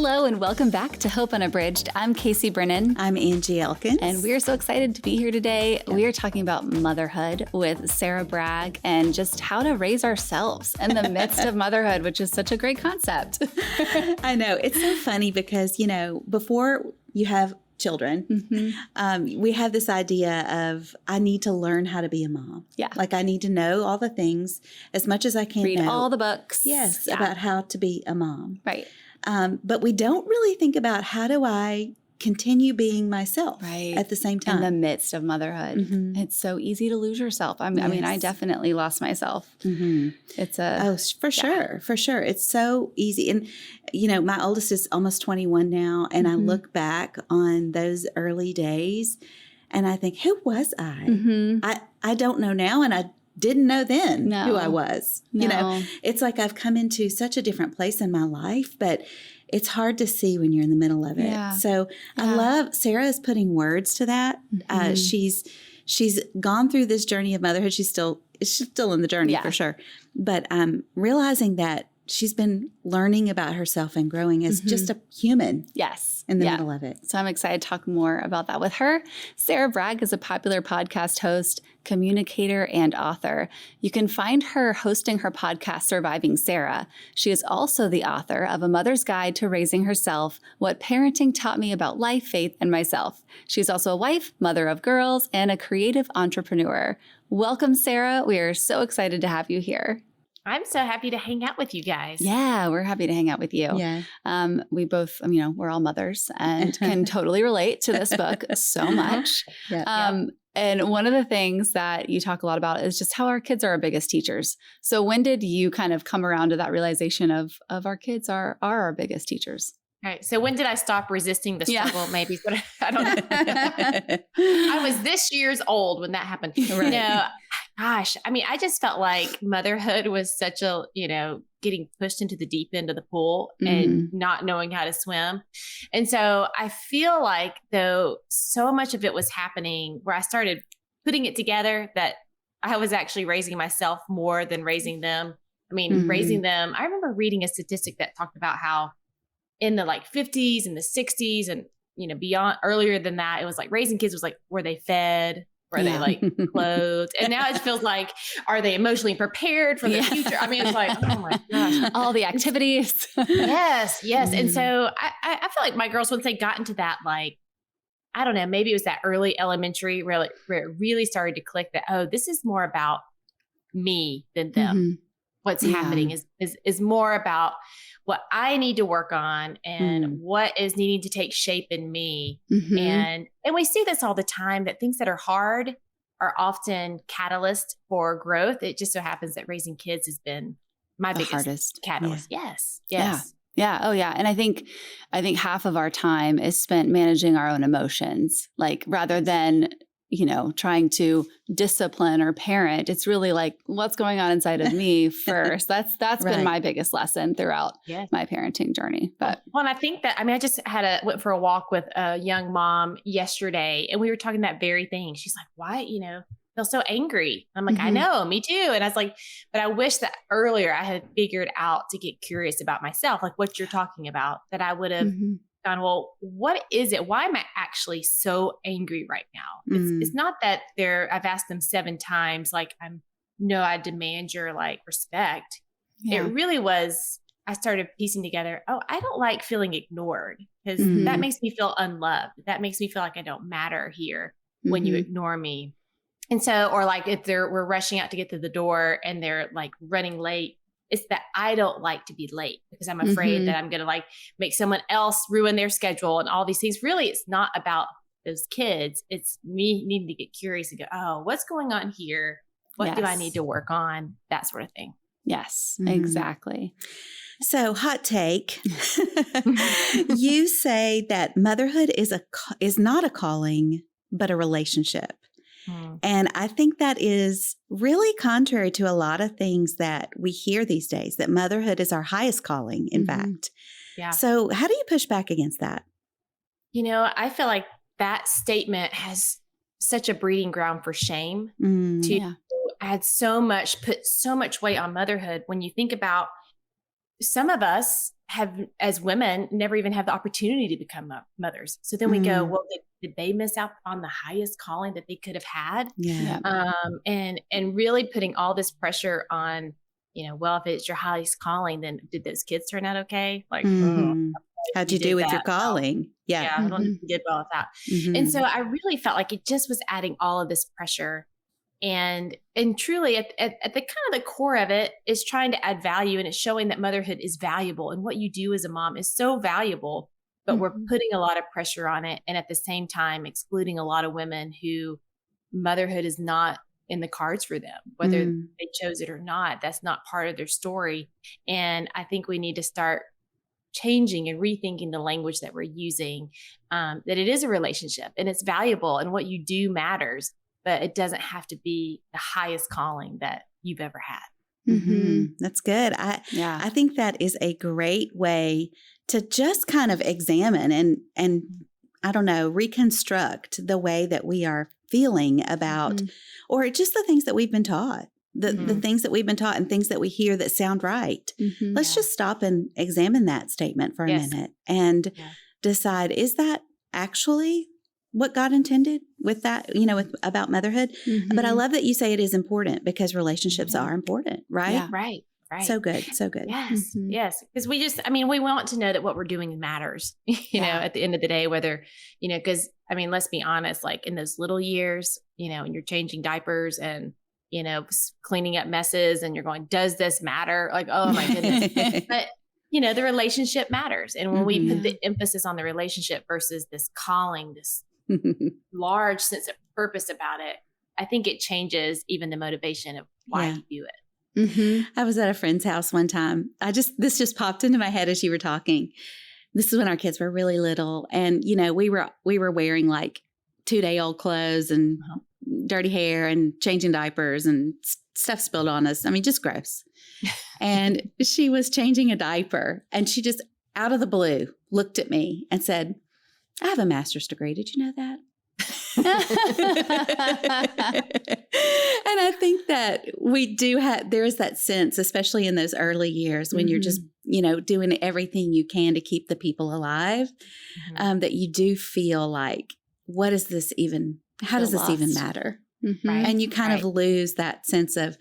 Hello and welcome back to Hope Unabridged. I'm Casey Brennan. I'm Angie Elkins. And we're so excited to be here today. We are talking about motherhood with Sarah Bragg and just how to raise ourselves in the midst of motherhood, which is such a great concept. I know. It's so funny because, before you have children, we have this idea of, I need to learn how to be a mom. Yeah. Like I need to know all the things as much as I can. Read know. all the books. Yes. Yeah. About how to be a mom. Right. But we don't really think about how do I continue being myself at the same time. In the midst of motherhood. It's so easy to lose yourself. I mean, I definitely lost myself. It's for sure. It's so easy. And, my oldest is almost 21 now. And I look back on those early days and I think, who was I? I don't know now. And I didn't know then who I was. It's like I've come into such a different place in my life, but it's hard to see when you're in the middle of it. Yeah. So I love Sarah is putting words to that. She's gone through this journey of motherhood. She's still in the journey for sure. But realizing that she's been learning about herself and growing as just a human. Yes. In the middle of it. So I'm excited to talk more about that with her. Sarah Bragg is a popular podcast host, communicator, and author. You can find her hosting her podcast, Surviving Sarah. She is also the author of A Mother's Guide to Raising Herself, What Parenting Taught Me About Life, Faith, and Myself. She's also a wife, mother of girls, and a creative entrepreneur. Welcome, Sarah. We are so excited to have you here. I'm so happy to hang out with you guys. Yeah, we're happy to hang out with you. Yeah. We both, we're all mothers and can totally relate to this book so much. And one of the things that you talk a lot about is just how our kids are our biggest teachers. So when did you kind of come around to that realization of our kids are our biggest teachers? All right. So when did I stop resisting the struggle? Maybe, but I don't know. I was this year's old when that happened. Right. Gosh, I just felt like motherhood was such a, getting pushed into the deep end of the pool and not knowing how to swim. And so I feel like though so much of it was happening where I started putting it together that I was actually raising myself more than raising them. Raising them. I remember reading a statistic that talked about how in the 50s and the 60s and, beyond earlier than that, it was like raising kids was like, were they fed? Were they clothed? And now it feels like, are they emotionally prepared for the future? It's like, oh my gosh. All the activities. Yes. And so I feel like my girls, once they got into that, I don't know, maybe it was that early elementary where it really started to click that, oh, this is more about me than them. What's happening is more about what I need to work on and what is needing to take shape in me. And we see this all the time, that things that are hard are often catalyst for growth. It just so happens that raising kids has been my biggest hardest catalyst. Yeah. Yes. Yeah. Oh yeah. And I think half of our time is spent managing our own emotions, rather than trying to discipline or parent. It's really what's going on inside of me first. That's been my biggest lesson throughout my parenting journey. But and I think that, I just went for a walk with a young mom yesterday and we were talking that very thing. She's like, why, feel so angry? I'm like, I know, me too. And I was like, but I wish that earlier I had figured out to get curious about myself, like what you're talking about, that I would have gone, well, what is it? Why am I actually so angry right now? It's not that I've asked them 7 times, I demand your respect. Yeah. It really was, I started piecing together, oh, I don't like feeling ignored because that makes me feel unloved. That makes me feel like I don't matter here when you ignore me. And so, or if we're rushing out to get to the door and they're running late, it's that I don't like to be late because I'm afraid that I'm going to make someone else ruin their schedule and all these things. Really, it's not about those kids. It's me needing to get curious and go, oh, what's going on here? What do I need to work on? That sort of thing. Yes, exactly. So hot take. You say that motherhood is not a calling, but a relationship. And I think that is really contrary to a lot of things that we hear these days, that motherhood is our highest calling, in fact. Yeah. So how do you push back against that? I feel like that statement has such a breeding ground for shame to add put so much weight on motherhood. When you think about some of us have, as women, never even have the opportunity to become mothers. So then we go, well, did they miss out on the highest calling that they could have had? Yeah. And really putting all this pressure on, well, if it's your highest calling, then did those kids turn out okay? Like, how'd you do with your calling? Yeah, I don't think you did well with that. And so I really felt like it just was adding all of this pressure. And truly at the kind of the core of it is trying to add value, and it's showing that motherhood is valuable and what you do as a mom is so valuable, but we're putting a lot of pressure on it. And at the same time, excluding a lot of women who motherhood is not in the cards for them, whether they chose it or not. That's not part of their story. And I think we need to start changing and rethinking the language that we're using, that it is a relationship and it's valuable and what you do matters, but it doesn't have to be the highest calling that you've ever had. That's good. I think that is a great way to just kind of examine and I don't know, reconstruct the way that we are feeling about, or just the things that we've been taught, the things that we've been taught and things that we hear that sound right. Let's just stop and examine that statement for a minute and decide, is that actually what God intended with that, about motherhood? But I love that you say it is important, because relationships are important, right? Yeah. Right. So good. So good. Yes. Yes. Because we want to know that what we're doing matters, at the end of the day, whether, because let's be honest, like in those little years, and you're changing diapers and, cleaning up messes and you're going, does this matter? Like, oh my goodness. But, the relationship matters. And when we put the emphasis on the relationship versus this calling, this large sense of purpose about it, I think it changes even the motivation of why you do it. I was at a friend's house one time. This just popped into my head as you were talking. This is when our kids were really little, and we were wearing like 2-day-old clothes and dirty hair and changing diapers and stuff spilled on us. Just gross. And she was changing a diaper, and she just out of the blue looked at me and said, "I have a master's degree. Did you know that?" And I think that we do there is that sense, especially in those early years when you're just, doing everything you can to keep the people alive, that you do feel like, how does this even matter? Right. And you kind of lose that sense of,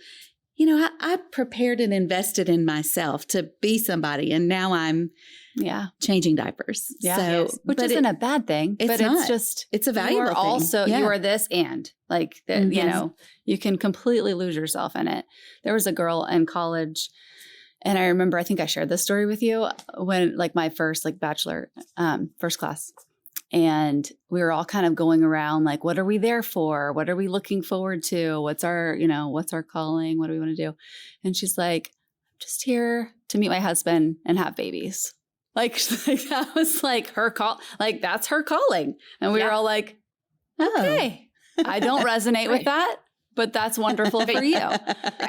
I prepared and invested in myself to be somebody, and now I'm changing diapers. Which isn't a bad thing, but it's a valuable thing. Also, you are this and like that, you can completely lose yourself in it. There was a girl in college, and I remember, I think I shared this story with you, when like my first bachelor, first class. And we were all kind of going around like, what are we there for? What are we looking forward to? What's our calling? What do we want to do? And she's like, I'm just here to meet my husband and have babies. Like that was like her call. Like that's her calling. And we were all like, okay, I don't resonate with that, but that's wonderful for you.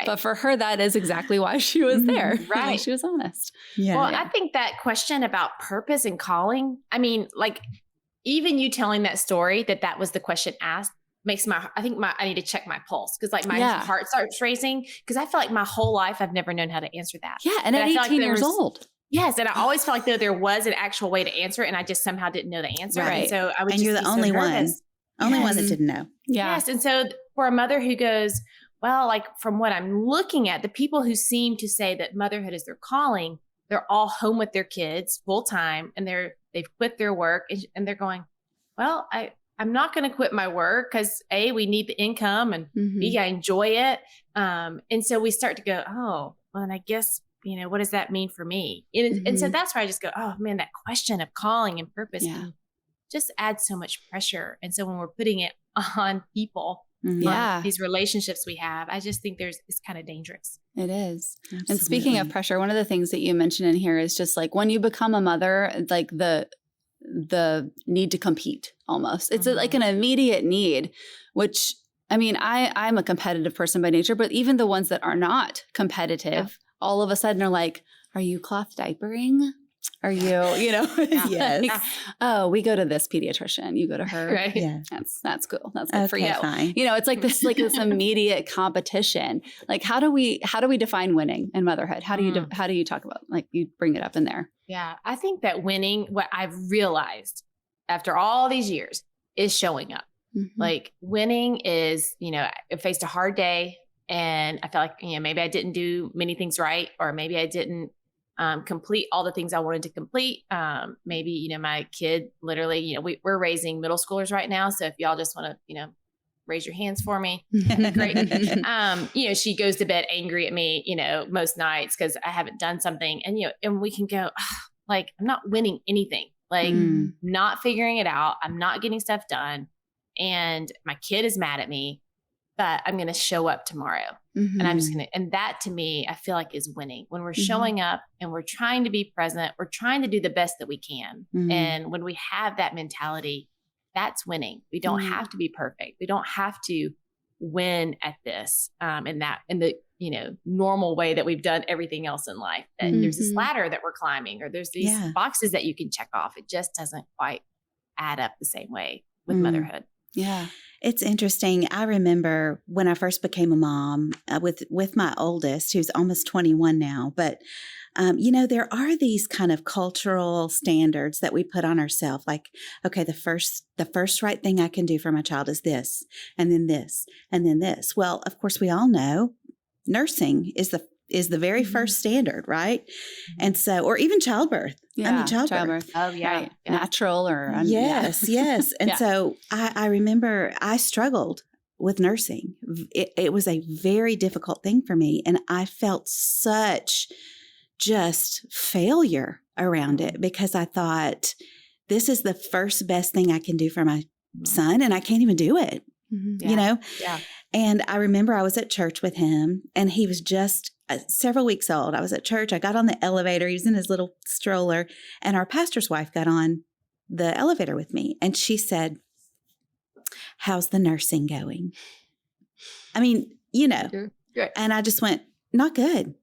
But for her, that is exactly why she was there. Right. She was honest. Well, I think that question about purpose and calling, even you telling that story, that was the question asked, makes I need to check my pulse, because my heart starts racing, because I feel like my whole life I've never known how to answer that. Yeah, and at 18 years old. Yes, and I always felt like there was an actual way to answer it, and I just somehow didn't know the answer. Right. And so I was and you're the only one that didn't know. Yeah. Yes, and so for a mother who goes, well, like from what I'm looking at, the people who seem to say that motherhood is their calling, they're all home with their kids full time, and they've quit their work, and they're going, well, I'm not going to quit my work because A, we need the income, and B, I enjoy it. And so we start to go, oh, well, and I guess, what does that mean for me? And so that's where I just go, oh man, that question of calling and purpose can just add so much pressure. And so when we're putting it on people, on these relationships we have, I just think it's kind of dangerous. It is. Absolutely. And speaking of pressure, one of the things that you mentioned in here is just like when you become a mother, like the need to compete almost. It's like an immediate need, which I'm a competitive person by nature, but even the ones that are not competitive, all of a sudden are like, are you cloth diapering? Are you, Yes. oh, we go to this pediatrician. You go to her. Right. Yeah. That's cool. That's good for you. Fine. It's like this immediate competition. Like, how do we define winning in motherhood? How do you talk about, like, you bring it up in there? Yeah. I think that winning, what I've realized after all these years, is showing up. Mm-hmm. Like, winning is, I faced a hard day and I felt like, maybe I didn't do many things right, or maybe I didn't complete all the things I wanted to complete. Maybe, my kid literally, we're raising middle schoolers right now. So if y'all just want to, raise your hands for me, great. She goes to bed angry at me, most nights because I haven't done something. And, and we can go, like, I'm not winning anything, like not figuring it out. I'm not getting stuff done. And my kid is mad at me, but I'm going to show up tomorrow. Mm-hmm. And I'm just going to, and that to me, I feel like is winning when we're showing up and we're trying to be present. We're trying to do the best that we can. And when we have that mentality, that's winning. We don't have to be perfect. We don't have to win at this in the, normal way that we've done everything else in life. That there's this ladder that we're climbing, or there's these boxes that you can check off. It just doesn't quite add up the same way with motherhood. Yeah. It's interesting. I remember when I first became a mom with my oldest, who's almost 21 now. But, there are these kind of cultural standards that we put on ourselves. Like, okay, the first right thing I can do for my child is this, and then this, and then this. Well, of course, we all know nursing is the very first standard, right? And so, or even childbirth. Yeah, childbirth. Oh, yeah. Right. Natural or yes. And so I remember I struggled with nursing. It was a very difficult thing for me. And I felt such just failure around it because I thought, this is the first best thing I can do for my son, and I can't even do it, Yeah. And I remember I was at church with him, and he was just several weeks old. I was at church. I got on the elevator. He was in his little stroller, and our pastor's wife got on the elevator with me, and she said, "How's the nursing going?" I mean, Good. and I just went, "Not good.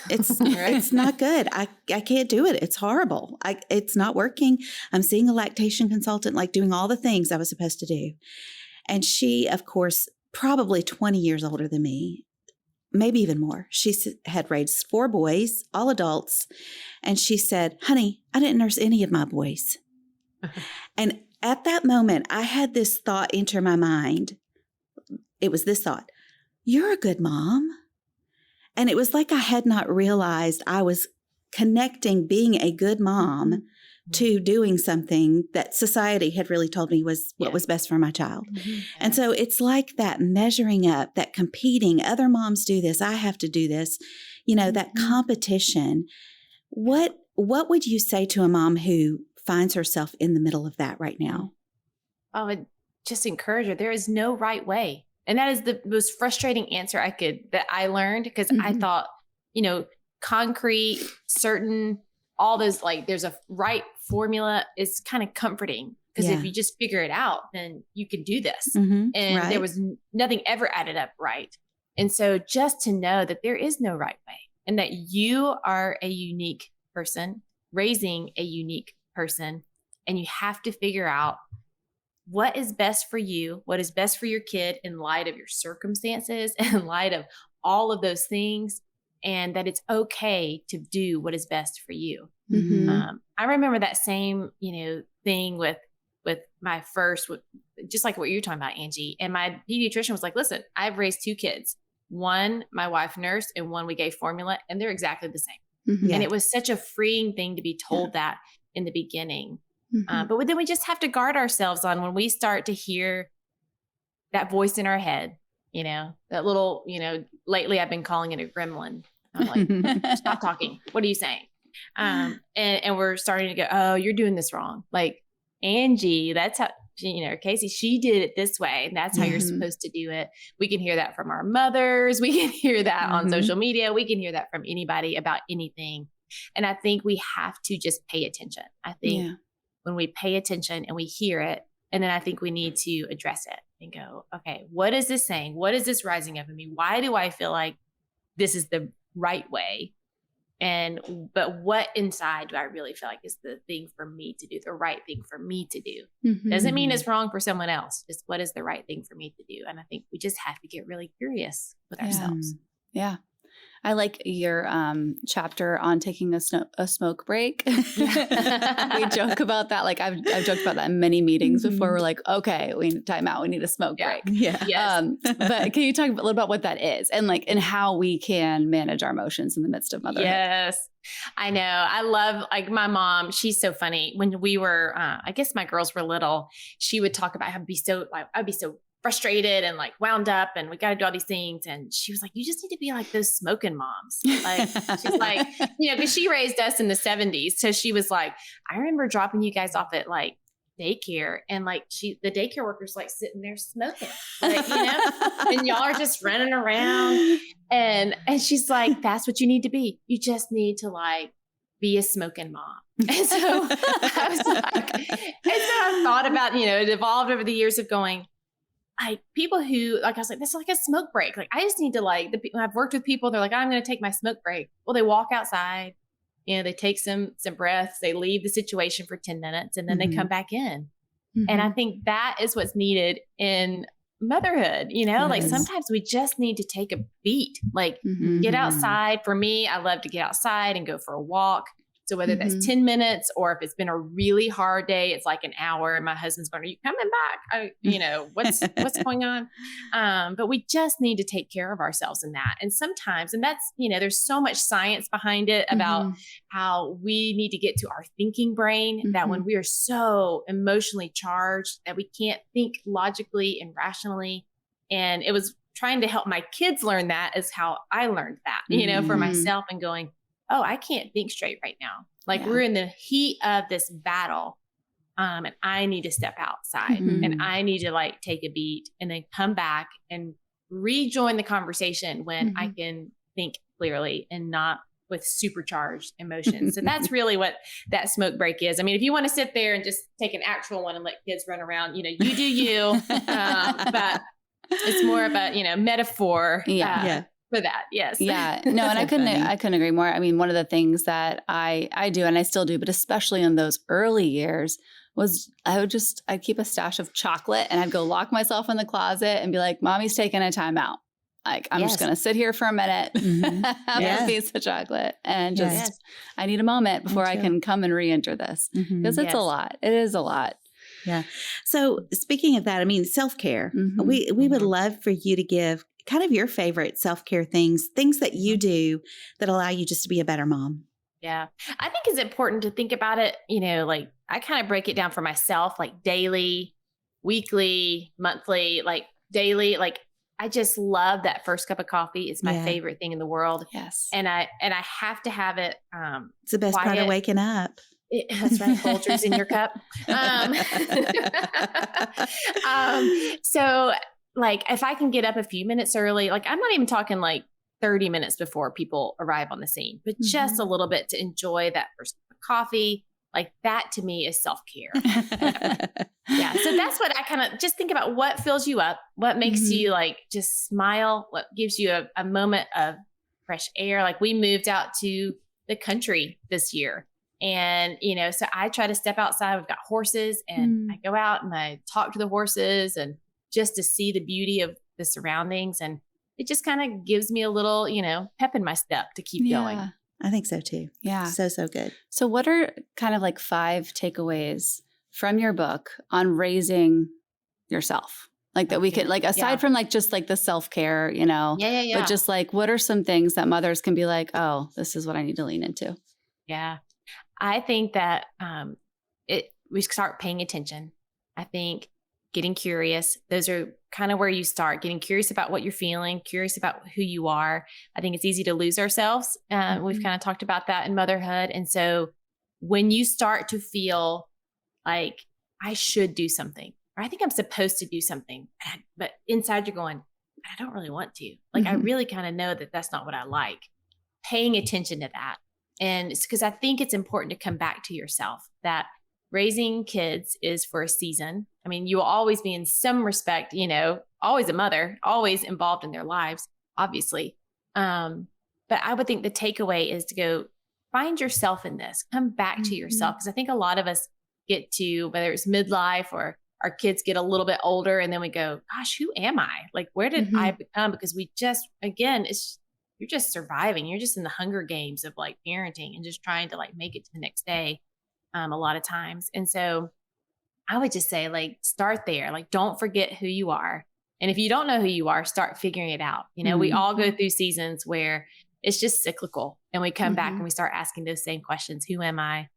It's it's not good. I can't do it. It's horrible. It's not working. I'm seeing a lactation consultant, like doing all the things I was supposed to do." And she, of course, probably 20 years older than me, maybe even more. She had raised 4 boys, all adults. And she said, "Honey, I didn't nurse any of my boys." And at that moment, I had this thought enter my mind. It was this thought: "You're a good mom." And it was like I had not realized I was connecting being a good mom to doing something that society had really told me was what was best for my child. And so it's like that measuring up, that competing, other moms do this, I have to do this, that competition. What would you say to a mom who finds herself in the middle of that right now? I would just encourage her. There is no right way. And that is the most frustrating answer that I learned, because I thought, concrete, certain, all those, like, there's a right formula is kind of comforting, because if you just figure it out, then you can do this. And there was nothing ever added up right. And so just to know that there is no right way, and that you are a unique person raising a unique person, and you have to figure out what is best for you, what is best for your kid in light of your circumstances, in light of all of those things, and that it's okay to do what is best for you. I remember that same, thing with my first, just like what you're talking about, Angie. And my pediatrician was like, "Listen, I've raised 2 kids. One, my wife nursed, and one we gave formula, and they're exactly the same." And it was such a freeing thing to be told that in the beginning. But then we just have to guard ourselves on when we start to hear that voice in our head, that little, lately I've been calling it a gremlin. I'm like, "Stop talking. What are you saying?" And we're starting to go, "Oh, you're doing this wrong. Like, Angie, that's how, Casey, she did it this way. And that's how you're supposed to do it." We can hear that from our mothers. We can hear that on social media. We can hear that from anybody about anything. And I think we have to just pay attention. I think when we pay attention and we hear it, and then I think we need to address it and go, "Okay, what is this saying? What is this rising up in me? Why do I feel like this is the right way?" But what inside do I really feel like is the thing for me to do, the right thing for me to do? Mm-hmm. Doesn't mean it's wrong for someone else. Just what is the right thing for me to do? And I think we just have to get really curious with ourselves. Yeah. I like your chapter on taking a smoke break. We joke about that. Like I've joked about that in many meetings before. We're like, okay, we need time out. We need a smoke break. Yeah. Yes. But can you talk a little about what that is and how we can manage our emotions in the midst of motherhood? Yes. I know. I love, like, my mom. She's so funny. When we were, I guess my girls were little, she would talk about how I'd be so frustrated and like wound up and we got to do all these things. And she was like, you just need to be like those smoking moms. Like, she's like, because she raised us in the 70s. So she was like, I remember dropping you guys off at like daycare and like the daycare workers like sitting there smoking, like, and y'all are just running around. And she's like, that's what you need to be. You just need to like be a smoking mom. And so I was like, and so I thought about, it evolved over the years of going, like, people who, like, I was like, this is like a smoke break. Like, I just need to I've worked with people. They're like, I'm going to take my smoke break. Well, they walk outside, they take some breaths, they leave the situation for 10 minutes and then they come back in. And I think that is what's needed in motherhood. Like sometimes we just need to take a beat, like get outside. For me, I love to get outside and go for a walk. So whether that's 10 minutes or if it's been a really hard day, it's like an hour and my husband's going, are you coming back? What's going on? But we just need to take care of ourselves in that. And sometimes, and that's, there's so much science behind it about how we need to get to our thinking brain, that when we are so emotionally charged that we can't think logically and rationally. And it was trying to help my kids learn that is how I learned that, for myself, and going, oh, I can't think straight right now. Like we're in the heat of this battle. And I need to step outside and I need to like take a beat and then come back and rejoin the conversation when I can think clearly and not with supercharged emotions. So that's really what that smoke break is. I mean, if you want to sit there and just take an actual one and let kids run around, you do you, but it's more of a, metaphor. For that. Yes. Yeah. No, and I couldn't agree more. I mean, one of the things that I do, and I still do, but especially in those early years, was I'd keep a stash of chocolate and I'd go lock myself in the closet and be like, mommy's taking a time out. Like, I'm just going to sit here for a minute, have a piece of chocolate and just, I need a moment before I can come and re-enter this, because it's a lot. It is a lot. Yeah. So speaking of that, I mean, self-care, we would love for you to give kind of your favorite self-care things that you do that allow you just to be a better mom. Yeah. I think it's important to think about it, like I kind of break it down for myself, like daily, weekly, monthly, like daily. Like I just love that first cup of coffee. It's my favorite thing in the world. Yes. And I have to have it. It's the best quiet. Part of waking up. That's right. Folgers in your cup. So like if I can get up a few minutes early, like I'm not even talking like 30 minutes before people arrive on the scene, but just a little bit to enjoy that first cup of coffee. Like that to me is self-care. Yeah. So that's what I kind of just think about, what fills you up, what makes you like just smile, what gives you a moment of fresh air. Like we moved out to the country this year. And, so I try to step outside. We've got horses and I go out and I talk to the horses and just to see the beauty of the surroundings. And it just kind of gives me a little, pep in my step to keep going. I think so too. Yeah. So good. So what are kind of like 5 takeaways from your book on raising yourself? Like that we could, like, aside from like, just like the self-care, but just like, what are some things that mothers can be like, oh, this is what I need to lean into? Yeah. I think that we start paying attention. I think getting curious, those are kind of where you start, getting curious about what you're feeling, curious about who you are. I think it's easy to lose ourselves. We've kind of talked about that in motherhood. And so when you start to feel like I should do something, or I think I'm supposed to do something, but inside you're going, I don't really want to. Like, I really kind of know that that's not what I like. Paying attention to that. And it's because I think it's important to come back to yourself, that raising kids is for a season. I mean, you will always be in some respect, always a mother, always involved in their lives, obviously. But I would think the takeaway is to go, find yourself in this, come back to yourself. Because I think a lot of us get to, whether it's midlife or our kids get a little bit older, and then we go, gosh, who am I? Like, where did I become? Because we just, again, you're just surviving. You're just in the Hunger Games of like parenting and just trying to like make it to the next day a lot of times. And so I would just say, like, start there. Like, don't forget who you are. And if you don't know who you are, start figuring it out. You know, we all go through seasons where it's just cyclical, and we come back and we start asking those same questions. Who am I?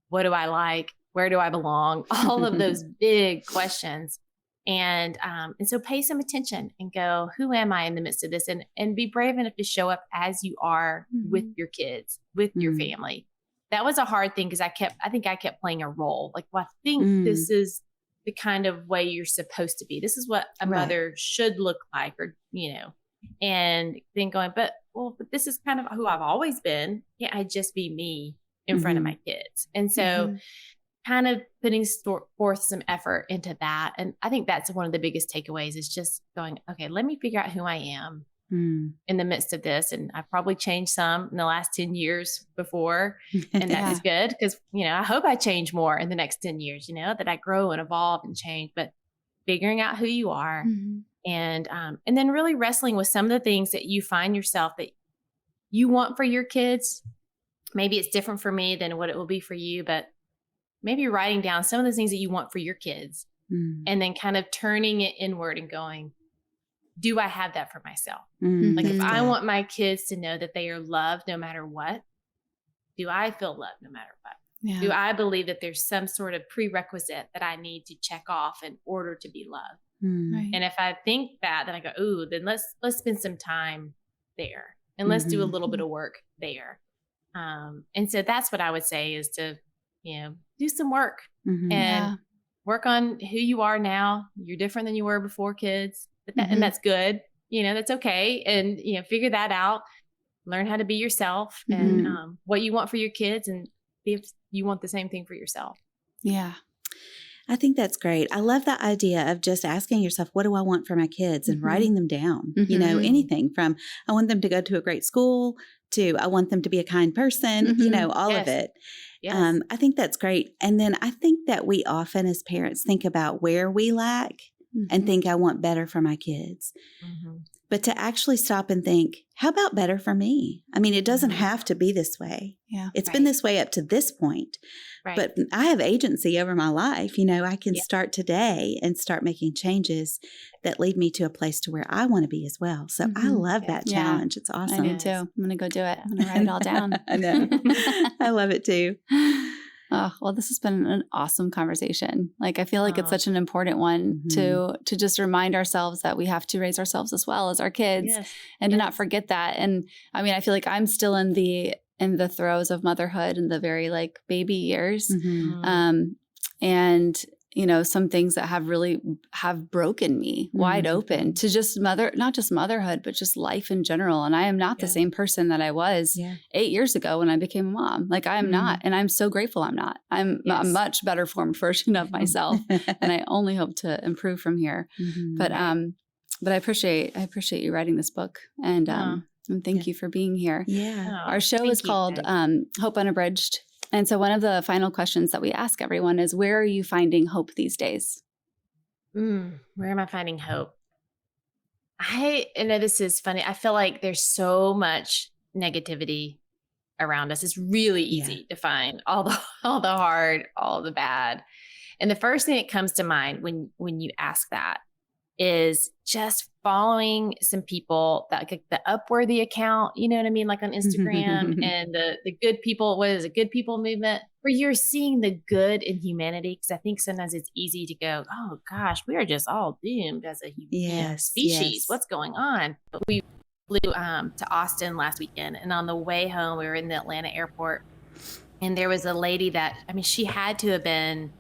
What do I like? Where do I belong? All of those big questions. And so pay some attention and go, who am I in the midst of this? And be brave enough to show up as you are with your kids, with your family. That was a hard thing, because I think I kept playing a role. Like, well, I think this is the kind of way you're supposed to be. This is what a mother should look like, or, you know, and then going, but this is kind of who I've always been. Can't I just be me in front of my kids? And so kind of putting forth some effort into that. And I think that's one of the biggest takeaways, is just going, okay, let me figure out who I am in the midst of this. And I've probably changed some in the last 10 years before. And that's good, because, you know, I hope I change more in the next 10 years, you know, that I grow and evolve and change. But figuring out who you are and then really wrestling with some of the things that you find yourself that you want for your kids. Maybe it's different for me than what it will be for you, but maybe writing down some of the things that you want for your kids and then kind of turning it inward and going, do I have that for myself? Like, if I want my kids to know that they are loved no matter what, do I feel loved no matter what? Yeah. Do I believe that there's some sort of prerequisite that I need to check off in order to be loved? Right. And if I think that, then I go, ooh, then let's spend some time there, and let's do a little bit of work there. And so that's what I would say, is to, you know, do some work and work on who you are now. You're different than you were before kids, but and that's good. You know, that's okay. And, you know, figure that out, learn how to be yourself and what you want for your kids, and if you want the same thing for yourself. Yeah. I think that's great. I love the idea of just asking yourself, what do I want for my kids, and writing them down, you know, anything from, I want them to go to a great school, to I want them to be a kind person, you know, all of it. Yes. I think that's great. And then I think that we often as parents think about where we lack and think, I want better for my kids. But to actually stop and think, how about better for me? I mean, it doesn't have to be this way. Yeah, it's been this way up to this point. But I have agency over my life. You know, I can start today and start making changes that lead me to a place to where I want to be as well. So I love that challenge. It's awesome. I do too. I'm going to go do it. I'm going to write it all down. I know. I love it too. Oh, well, this has been an awesome conversation. Like, I feel like it's such an important one to just remind ourselves that we have to raise ourselves as well as our kids and to not forget that. And I mean, I feel like I'm still in the throes of motherhood in the very like baby years. And, you know, some things that have broken me wide open to just not just motherhood, but just life in general. And I am not the same person that I was 8 years ago when I became a mom. Like, I am not. And I'm so grateful I'm not. I'm a much better formed version of myself. And I only hope to improve from here. But I appreciate you writing this book. And thank you for being here. Our show is called Hope Unabridged. And so one of the final questions that we ask everyone is, where are you finding hope these days? Where am I finding hope? I know this is funny. I feel like there's so much negativity around us. It's really easy to find all the hard, all the bad. And the first thing that comes to mind when you ask that is just following some people that, like the Upworthy account, you know what I mean? Like on Instagram and the good people, what is it? Good people movement, where you're seeing the good in humanity. Cause I think sometimes it's easy to go, oh gosh, we are just all doomed as a species. What's going on? But we flew to Austin last weekend, and on the way home, we were in the Atlanta airport, and there was a lady that, I mean, she had to have been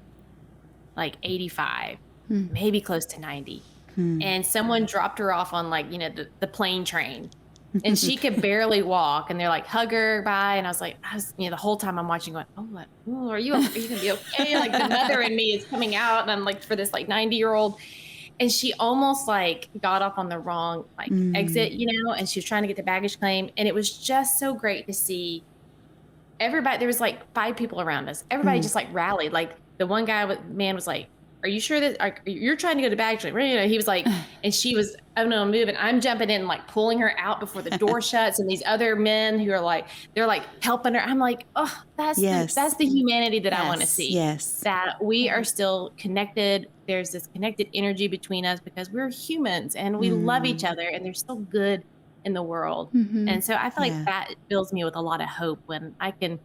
like 85, maybe close to 90. And someone dropped her off on, like, you know, the plane train, and she could barely walk, and they're like, hug her, bye. And I was you know, the whole time I'm watching going, are you going to be okay? Like, the mother in me is coming out, and I'm like, for this like 90-year-old. And she almost like got off on the wrong like exit, you know, and she was trying to get the baggage claim. And it was just so great to see everybody, there was like 5 people around us. Everybody just like rallied. Like the one man was like, are you sure that you're trying to go to Bragg? He was like, and she was, oh no, I'm moving. I'm jumping in, like pulling her out before the door shuts. And these other men who are like, they're like helping her. I'm like, oh, that's the humanity that I want to see. Yes. That we are still connected. There's this connected energy between us because we're humans and we love each other, and there's still good in the world. And so I feel like that fills me with a lot of hope when I can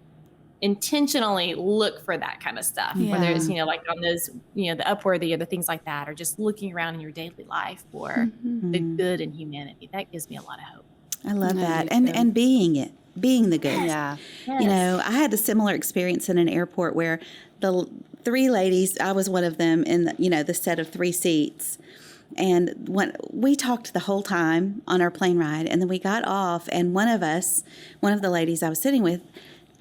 intentionally look for that kind of stuff, whether it's, like on those, the Upworthy or the things like that, or just looking around in your daily life for the good in humanity. That gives me a lot of hope. I love that. And being the good. Yeah. Yes. I had a similar experience in an airport where the 3 ladies, I was one of them in the set of 3 seats. And when we talked the whole time on our plane ride, and then we got off, and one of the ladies I was sitting with,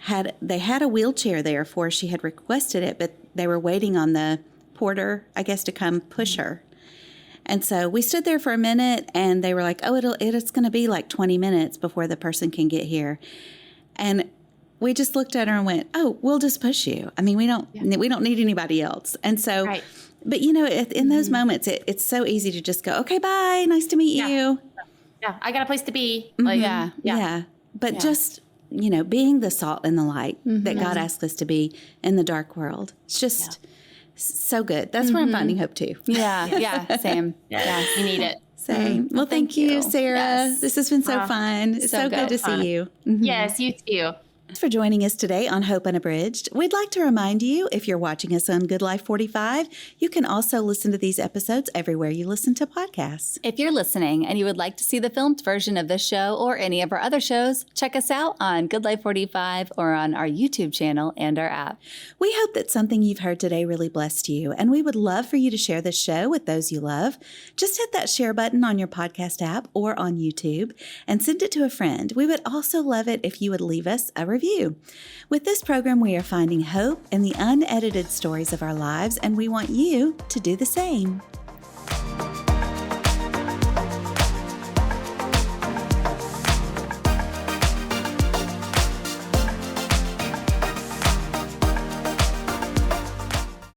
had a wheelchair there for she had requested it, but they were waiting on the porter, I guess, to come push her. And so we stood there for a minute, and they were like, oh, it's going to be like 20 minutes before the person can get here. And we just looked at her and went, oh, we'll just push you. I mean, we don't need anybody else. And so, but in those moments, it's so easy to just go, okay, bye. Nice to meet you. Yeah. I got a place to be. Like, But just, being the salt and the light that God asks us to be in the dark world. It's just so good. That's where I'm finding hope too. Yeah. Same. Yeah. You need it. Same. Well, thank you, Sarah. Yes. This has been so fun. It's so good to see you. Yes, you too. Thanks for joining us today on Hope Unabridged. We'd like to remind you, if you're watching us on Good Life 45, you can also listen to these episodes everywhere you listen to podcasts. If you're listening and you would like to see the filmed version of this show or any of our other shows, check us out on Good Life 45 or on our YouTube channel and our app. We hope that something you've heard today really blessed you, and we would love for you to share this show with those you love. Just hit that share button on your podcast app or on YouTube and send it to a friend. We would also love it if you would leave us a review. With this program, we are finding hope in the unedited stories of our lives, and we want you to do the same.